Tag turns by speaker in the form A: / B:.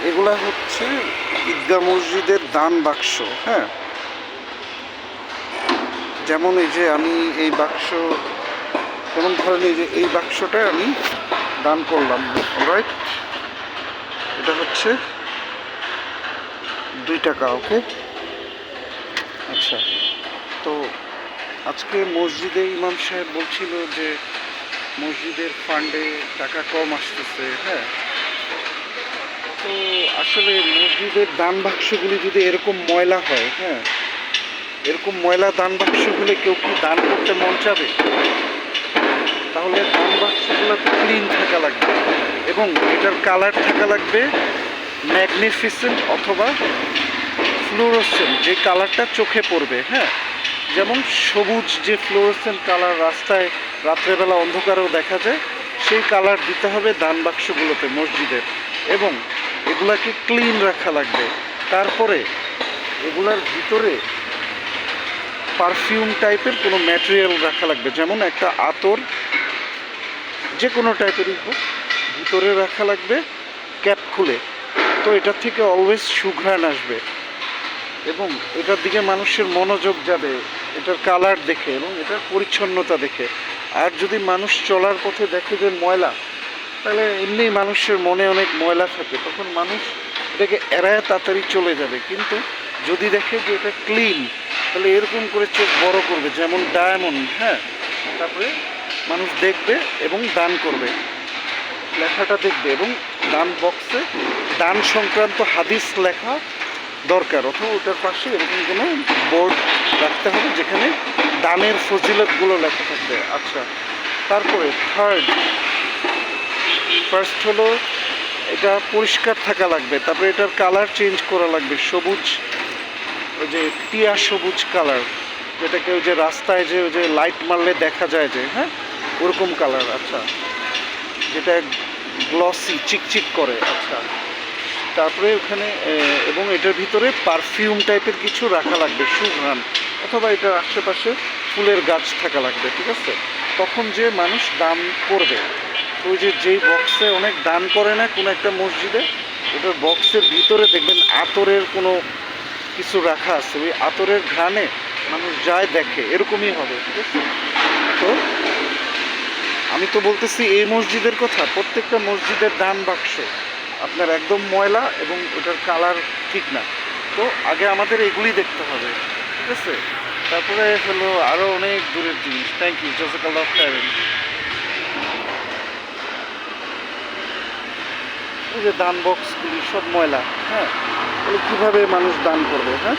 A: এগুলা হচ্ছে ঈদগাহ মসজিদের দান বাক্স। হ্যাঁ, যেমন এই যে আমি এই বাক্স, যেমন ধরেন এই যে এই বাক্সটা আমি দান করলাম, রাইট? এটা হচ্ছে 2 টাকা। ওকে, আচ্ছা। তো আজকে মসজিদে ইমাম সাহেব বলছিল যে মসজিদের ফান্ডে টাকা কম আসতেছে। হ্যাঁ, তো আসলে মসজিদের দান বাক্সগুলি যদি এরকম ময়লা হয়, হ্যাঁ, এরকম ময়লা দান বাক্সগুলো কেউ কি দান করতে মন চাবে? তাহলে দান বাক্সগুলো তো ক্লিন থাকা লাগবে এবং এটার কালার থাকা লাগবে ম্যাগনিফিসেন্ট অথবা ফ্লোরোসেন্ট, যে কালারটা চোখে পড়বে। হ্যাঁ, যেমন সবুজ যে ফ্লোরোসেন্ট কালার রাস্তায় রাত্রেবেলা অন্ধকারেও দেখা যায়, সেই কালার দিতে হবে দান বাক্সগুলোতে মসজিদের, এবং এগুলাকে ক্লিন রাখা লাগবে। তারপরে এগুলার ভিতরে পারফিউম টাইপের কোনো ম্যাটেরিয়াল রাখা লাগবে, যেমন একটা আতর যে কোনো টাইপেরই হোক ভিতরে রাখা লাগবে ক্যাপ খুলে। তো এটার থেকে অলওয়েজ সুঘ্রাণ আসবে এবং এটার দিকে মানুষের মনোযোগ যাবে এটার কালার দেখে এবং এটার পরিচ্ছন্নতা দেখে। আর যদি মানুষ চলার পথে দেখে যে ময়লা, তাহলে এমনি মানুষের মনে অনেক ময়লা থাকে, তখন মানুষ এটাকে এড়ায় তাড়াতাড়ি চলে যাবে। কিন্তু যদি দেখে যে এটা ক্লিন, তাহলে এরকম করে চোখ বড় করবে, যেমন ডায়মন্ড। হ্যাঁ, তারপরে মানুষ দেখবে এবং দান করবে, লেখাটা দেখবে, এবং দান বক্সে দান সংক্রান্ত হাদিস লেখা দরকার, অথবা ওটার পাশে এরকম কোনো বোর্ড রাখতে হবে যেখানে দানের ফজিলতগুলো লেখা থাকবে। আচ্ছা, তারপরে ফার্স্ট হলো এটা পরিষ্কার থাকা লাগবে, তারপরে এটার কালার চেঞ্জ করা লাগবে, সবুজ, ওই যে টিয়া সবুজ কালার, যেটাকে ওই যে রাস্তায় যে ওই যে লাইট মারলে দেখা যায় যে, হ্যাঁ, ওরকম কালার। আচ্ছা, যেটা গ্লসি চিকচিক করে। আচ্ছা, তারপরে ওখানে এবং এটার ভিতরে পারফিউম টাইপের কিছু রাখা লাগবে, সুঘ্রাণ, অথবা এটার আশেপাশে ফুলের গাছ থাকা লাগবে। ঠিক আছে, তখন যে মানুষ দান করবে, ওই যে যেই বক্সে অনেক দান করে না কোনো একটা মসজিদে, ওটার বক্সের ভিতরে দেখবেন আতরের কোনো কিছু রাখা আছে, ওই আতরের ঘ্রাণে মানুষ যায় দেখে, এরকমই হবে। ঠিক আছে, তো আমি তো বলতেছি এই মসজিদের কথা, প্রত্যেকটা মসজিদের দান বাক্স আপনার একদম ময়লা এবং ওটার কালার ঠিক না। তো আগে আমাদের এগুলি দেখতে হবে। ঠিক আছে, তারপরে হলো আরও অনেক দূরের জিনিস। থ্যাংক ইউ, জাযাকাল্লাহ খাইরান। এই যে দান বক্সগুলি সব ময়লা। হ্যাঁ, তাহলে কীভাবে মানুষ দান করবে? হ্যাঁ,